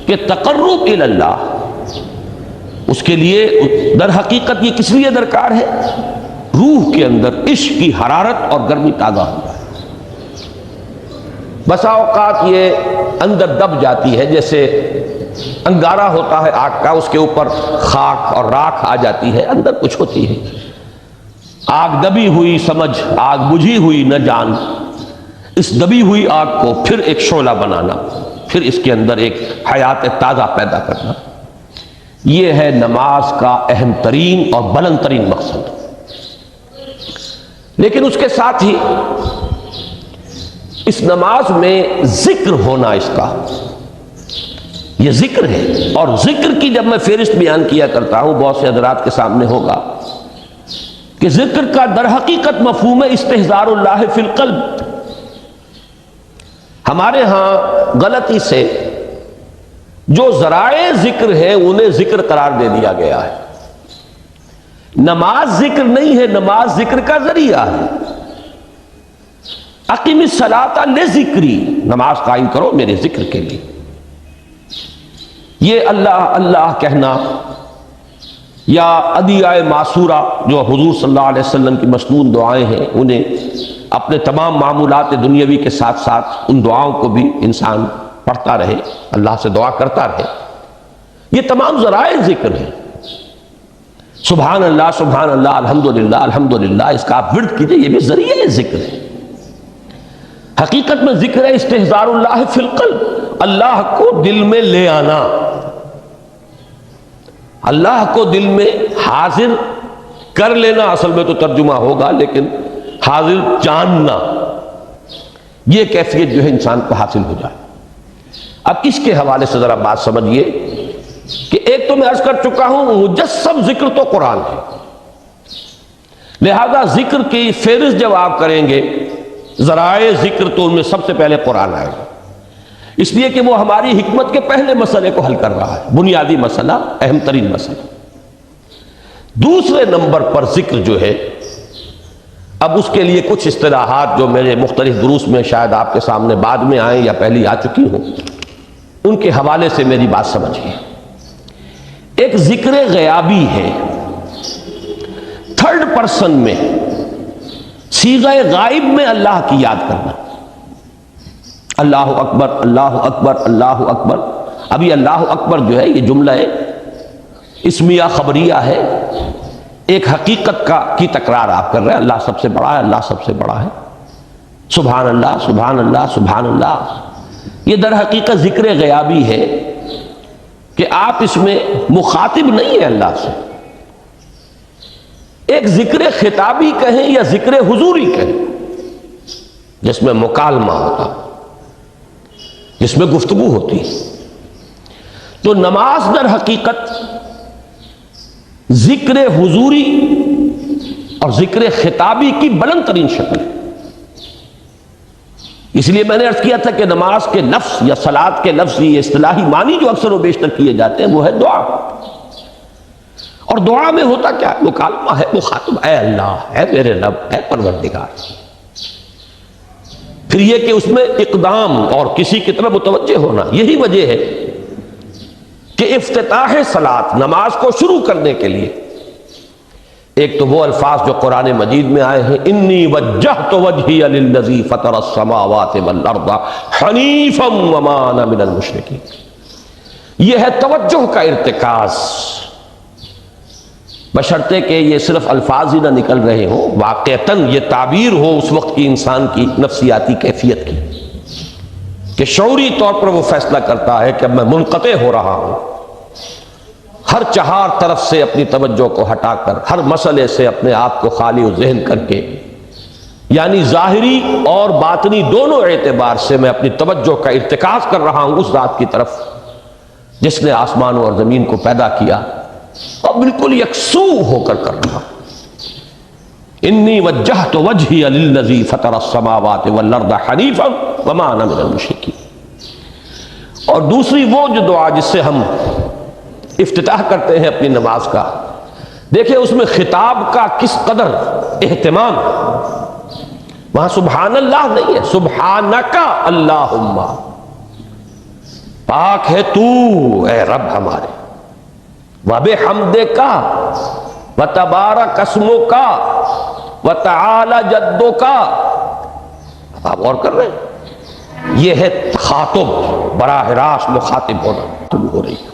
کہ تقرب الی اللہ، اس کے لیے در حقیقت یہ کس لیے درکار ہے؟ روح کے اندر عشق کی حرارت اور گرمی تازہ ہو جائے۔ بسا اوقات یہ اندر دب جاتی ہے، جیسے انگارہ ہوتا ہے آگ کا، اس کے اوپر خاک اور راکھ آ جاتی ہے، اندر کچھ ہوتی ہے۔ آگ دبی ہوئی سمجھ، آگ بجھی ہوئی نہ جان، اس دبی ہوئی آگ کو پھر ایک شعلہ بنانا، پھر اس کے اندر ایک حیات تازہ پیدا کرنا، یہ ہے نماز کا اہم ترین اور بلند ترین مقصد۔ لیکن اس کے ساتھ ہی اس نماز میں ذکر ہونا، اس کا یہ ذکر ہے، اور ذکر کی جب میں فہرست بیان کیا کرتا ہوں بہت سے حضرات کے سامنے ہوگا کہ ذکر کا در حقیقت مفہوم ہے استحضار اللہ فی القلب۔ ہمارے ہاں غلطی سے جو ذرائع ذکر ہے انہیں ذکر قرار دے دیا گیا ہے۔ نماز ذکر نہیں ہے، نماز ذکر کا ذریعہ ہے۔ اقیم الصلاۃ لذکری، نماز قائم کرو میرے ذکر کے لیے۔ یہ اللہ اللہ کہنا یا ادعیہ معصورہ جو حضور صلی اللہ علیہ وسلم کی مسنون دعائیں ہیں، انہیں اپنے تمام معمولات دنیاوی کے ساتھ ساتھ ان دعاؤں کو بھی انسان پڑھتا رہے، اللہ سے دعا کرتا رہے، یہ تمام ذرائع ذکر ہیں۔ سبحان اللہ الحمدللہ الحمدللہ، اس کا آپ ورد کیجئے، یہ بھی ذریعہ ذکر ہے۔ حقیقت میں ذکر ہے استحضار اللہ فی القلب، اللہ کو دل میں لے آنا، اللہ کو دل میں حاضر کر لینا، اصل میں تو ترجمہ ہوگا، لیکن حاضر جاننا، یہ کیفیت جو ہے انسان کو حاصل ہو جائے۔ اب اس کے حوالے سے ذرا بات سمجھیے کہ ایک تو میں عرض کر چکا ہوں مجسم ذکر تو قرآن ہے، لہذا ذکر کی فہرست جب آپ کریں گے ذرائع ذکر تو ان میں سب سے پہلے قرآن آئے گا، اس لیے کہ وہ ہماری حکمت کے پہلے مسئلے کو حل کر رہا ہے، بنیادی مسئلہ، اہم ترین مسئلہ۔ دوسرے نمبر پر ذکر جو ہے، اب اس کے لیے کچھ اصطلاحات جو میرے مختلف دروس میں شاید آپ کے سامنے بعد میں آئیں یا پہلی آ چکی ہوں، ان کے حوالے سے میری بات سمجھیے۔ ایک ذکر غیابی ہے، تھرڈ پرسن میں، صیغہ غائب میں اللہ کی یاد کرنا، اللہ اکبر اللہ اکبر اللہ اکبر۔ ابھی اللہ اکبر جو ہے یہ جملہ اسمیہ خبریہ ہے، ایک حقیقت کی تکرار آپ کر رہے ہیں، اللہ سب سے بڑا ہے، اللہ سب سے بڑا ہے، سبحان اللہ سبحان اللہ سبحان اللہ۔ یہ در حقیقت ذکر غیابی ہے کہ آپ اس میں مخاطب نہیں ہے اللہ سے، ایک ذکر خطابی کہیں یا ذکر حضوری کہیں، جس میں مکالمہ ہوتا، جس میں گفتگو ہوتی۔ تو نماز در حقیقت ذکر حضوری اور ذکر خطابی کی بلند ترین شکل ہے۔ اس لیے میں نے عرض کیا تھا کہ نماز کے لفظ یا صلاۃ کے لفظ، یہ اصطلاحی معنی جو اکثر و بیشتر کیے جاتے ہیں وہ ہے دعا، اور دعا میں ہوتا کیا ہے؟ مکالمہ ہے، مخاطب، اے اللہ، اے میرے رب، اے پروردگار۔ پھر یہ کہ اس میں اقدام اور کسی کی طرف متوجہ ہونا، یہی وجہ ہے کہ افتتاح صلاۃ، نماز کو شروع کرنے کے لیے ایک تو وہ الفاظ جو قرآن مجید میں آئے ہیں، انی وجہت وجہی للذی فطر السماوات والارض حنیفا وما انا من المشرکین، یہ ہے توجہ کا ارتکاز، بشرطے کہ یہ صرف الفاظ ہی نہ نکل رہے ہوں، واقعتاً یہ تعبیر ہو اس وقت کی انسان کی نفسیاتی کیفیت کی، کہ شعوری طور پر وہ فیصلہ کرتا ہے کہ اب میں منقطع ہو رہا ہوں، ہر چہار طرف سے اپنی توجہ کو ہٹا کر، ہر مسئلے سے اپنے آپ کو خالی و ذہن کر کے، یعنی ظاہری اور باطنی دونوں اعتبار سے میں اپنی توجہ کا ارتکاز کر رہا ہوں اس ذات کی طرف جس نے آسمانوں اور زمین کو پیدا کیا، اور بالکل یکسو ہو کر رہا ہوں۔ انی وجہت وجہی للذی فطر السماوات والارض حنیفا وما انا من المشرکین۔ اور دوسری وہ جو دعا جس سے ہم افتتاح کرتے ہیں اپنی نماز کا، دیکھیں اس میں خطاب کا کس قدر اہتمام، وہاں سبحان اللہ نہیں ہے، سبحانک اللہم، پاک ہے تو اے رب ہمارے، وَبِحَمْدِكَ وَتَبَارَكَ اسْمُكَ وَتَعَالَى جَدُّكَ۔ آپ غور کر رہے ہیں، یہ ہے تخاطب، براہ راست مخاطب ہونا ہو رہی ہے۔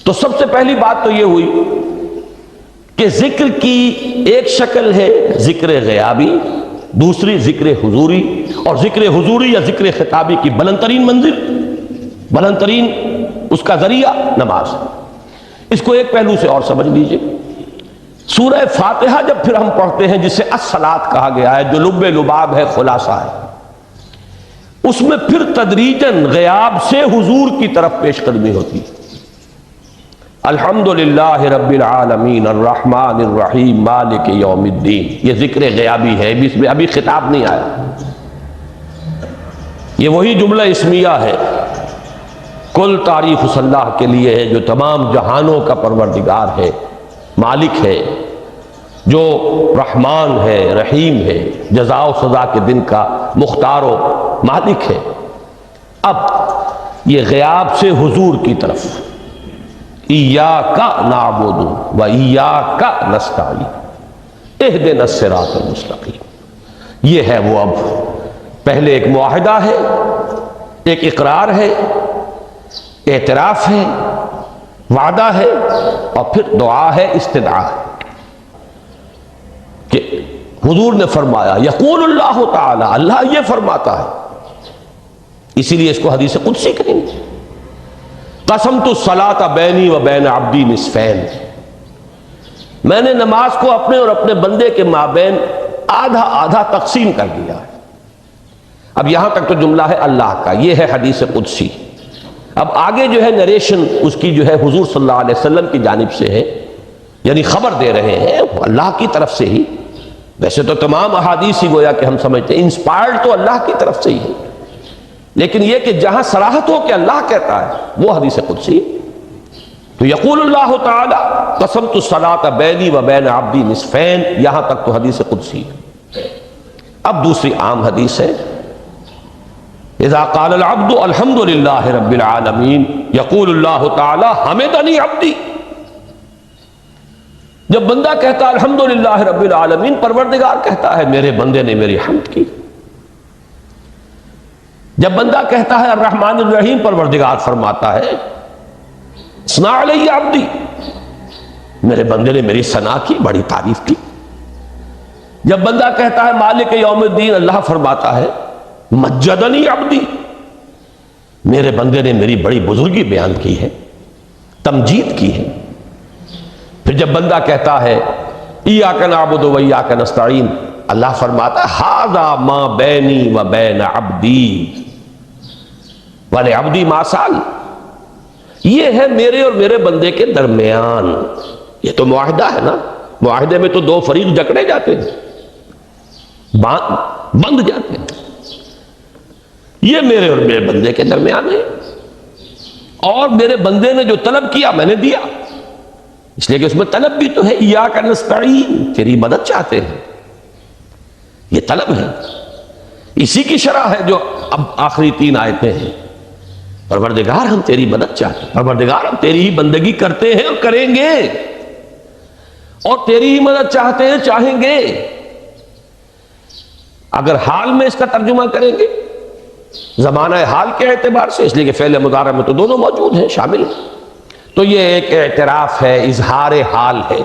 تو سب سے پہلی بات تو یہ ہوئی کہ ذکر کی ایک شکل ہے ذکر غیابی، دوسری ذکر حضوری، اور ذکر حضوری یا ذکر خطابی کی بلند ترین منزل، بلند ترین اس کا ذریعہ نماز ہے۔ اس کو ایک پہلو سے اور سمجھ لیجئے، سورہ فاتحہ جب پھر ہم پڑھتے ہیں جسے الصلاۃ کہا گیا ہے، جو لب لباب ہے، خلاصہ ہے، اس میں پھر تدریجاً غیاب سے حضور کی طرف پیش قدمی ہوتی ہے۔ الحمدللہ رب العالمین الرحمن الرحیم مالک یوم الدین، یہ ذکر غیابی ہے، اس میں ابھی خطاب نہیں آیا، یہ وہی جملہ اسمیہ ہے، کل تعریف اس اللہ کے لیے ہے جو تمام جہانوں کا پروردگار ہے، مالک ہے، جو رحمان ہے، رحیم ہے، جزا و سزا کے دن کا مختار و مالک ہے۔ اب یہ غیاب سے حضور کی طرف، ایاک نعبد و ایاک نستعین اہدنا الصراط المستقیم، یہ ہے وہ۔ اب پہلے ایک معاہدہ ہے، ایک اقرار ہے، اعتراف ہے، وعدہ ہے، اور پھر دعا ہے، استدعا ہے کہ حضور نے فرمایا، یقول اللہ تعالی، اللہ یہ فرماتا ہے، اسی لیے اس کو حدیث قدسی کہیں گے، قسمت الصلاۃ بینی و بین عبدی نصفین، میں نے نماز کو اپنے اور اپنے بندے کے مابین آدھا آدھا تقسیم کر دیا ہے۔ اب یہاں تک تو جملہ ہے اللہ کا، یہ ہے حدیث قدسی۔ اب آگے جو ہے نریشن اس کی جو ہے حضور صلی اللہ علیہ وسلم کی جانب سے ہے، یعنی خبر دے رہے ہیں اللہ کی طرف سے ہی۔ ویسے تو تمام احادیث ہی گویا کہ ہم سمجھتے ہیں انسپائرڈ تو اللہ کی طرف سے ہی ہے، لیکن یہ کہ جہاں صراحت ہو کہ اللہ کہتا ہے وہ حدیث قدسی۔ تو یقول اللہ تعالی قسمت الصلاۃ بینی و بین عبدی نصفین، یہاں تک تو حدیث قدسی۔ اب دوسری عام حدیث ہے، اذا قال العبد الحمد للہ رب العالمین یقول اللہ تعالی حمدنی عبدی، جب بندہ کہتا ہے الحمدللہ رب العالمین، پروردگار کہتا ہے میرے بندے نے میری حمد کی۔ جب بندہ کہتا ہے الرحمن الرحیم، پروردگار فرماتا ہے ثنا علی عبدی، میرے بندے نے میری ثنا کی، بڑی تعریف کی۔ جب بندہ کہتا ہے مالک یوم الدین، اللہ فرماتا ہے مجدنی عبدی، میرے بندے نے میری بڑی بزرگی بیان کی ہے، تمجید کی ہے۔ پھر جب بندہ کہتا ہے ایاک نعبد و ایاک نستعین، اللہ فرماتا ہے ھذا ما بینی و بین عبدی ولعبدی ما سأل، یہ ہے میرے اور میرے بندے کے درمیان۔ یہ تو معاہدہ ہے نا، معاہدے میں تو دو فریق جکڑے جاتے ہیں، بند جاتے ہیں، یہ میرے اور میرے بندے کے درمیان ہے، اور میرے بندے نے جو طلب کیا میں نے دیا، اس لیے کہ اس میں طلب بھی تو ہے، ایاک نستعین، تیری مدد چاہتے ہیں، یہ طلب ہے، اسی کی شرح ہے جو اب آخری 3 آیتیں ہیں۔ پروردگار ہم تیری مدد چاہتے ہیں، پروردگار ہم تیری ہی بندگی کرتے ہیں اور کریں گے، اور تیری ہی مدد چاہتے ہیں، چاہیں گے۔ اگر حال میں اس کا ترجمہ کریں گے، زمانہ حال کے اعتبار سے، اس لیے کہ فعل مضارع میں تو دونوں موجود ہیں، شامل ہیں، تو یہ ایک اعتراف ہے، اظہار حال ہے۔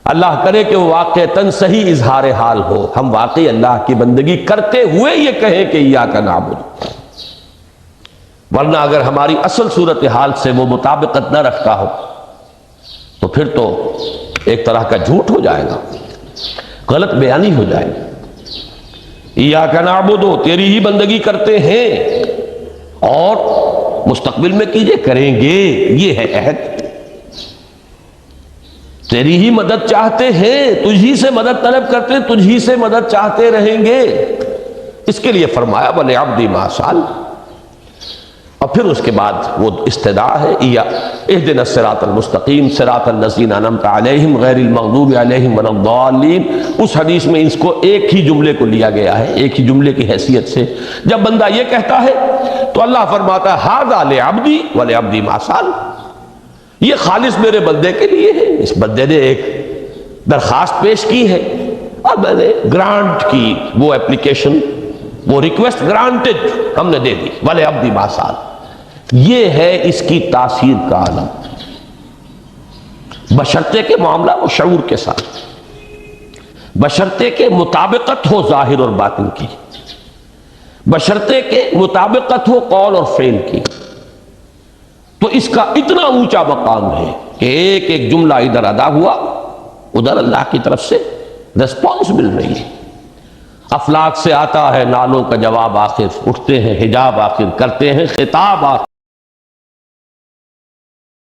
اللہ کرے کہ وہ واقعتاً صحیح اظہار حال ہو، ہم واقعی اللہ کی بندگی کرتے ہوئے یہ کہیں کہ ایاک نعبد، ورنہ اگر ہماری اصل صورتحال سے وہ مطابقت نہ رکھتا ہو تو پھر تو ایک طرح کا جھوٹ ہو جائے گا، غلط بیانی ہو جائے گی۔ ایاک نعبد، تیری ہی بندگی کرتے ہیں، اور مستقبل میں کیجئے، کریں گے، یہ ہے عہد، تیری ہی مدد چاہتے ہیں، تجھی سے مدد طلب کرتے ہیں، تجھی سے مدد چاہتے رہیں گے۔ اس کے لیے فرمایا وَلِعَبْدِ مَا سَأَلَ۔ اور پھر اس کے بعد وہ استدعا ہے اہدنا الصراط المستقیم صراط الذین انعمت علیہم غیر المغضوب علیہم ولا الضالین. اس حدیث میں اس کو ایک ہی جملے کو لیا گیا ہے، ایک ہی جملے کی حیثیت سے. جب بندہ یہ کہتا ہے تو اللہ فرماتا ہے ھذا لعبدی ولعبدی ما سأل، یہ خالص میرے بندے کے لیے ہے. اس بندے نے ایک درخواست پیش کی ہے اور میں نے گرانٹ کی، وہ اپلیکیشن، وہ ریکویسٹ گرانٹڈ ہم نے دے دی. ولعبدی ما سأل، یہ ہے اس کی تاثیر کا عالم، بشرطے کے معاملہ وہ شعور کے ساتھ، بشرطے کے مطابقت ہو ظاہر اور باطن کی، بشرطے کے مطابقت ہو قول اور فعل کی. تو اس کا اتنا اونچا مقام ہے کہ ایک ایک جملہ ادھر ادا ہوا، ادھر اللہ کی طرف سے ریسپانس مل رہی ہے. افلاک سے آتا ہے نالوں کا جواب، آخر اٹھتے ہیں حجاب، آخر کرتے ہیں خطاب، آخر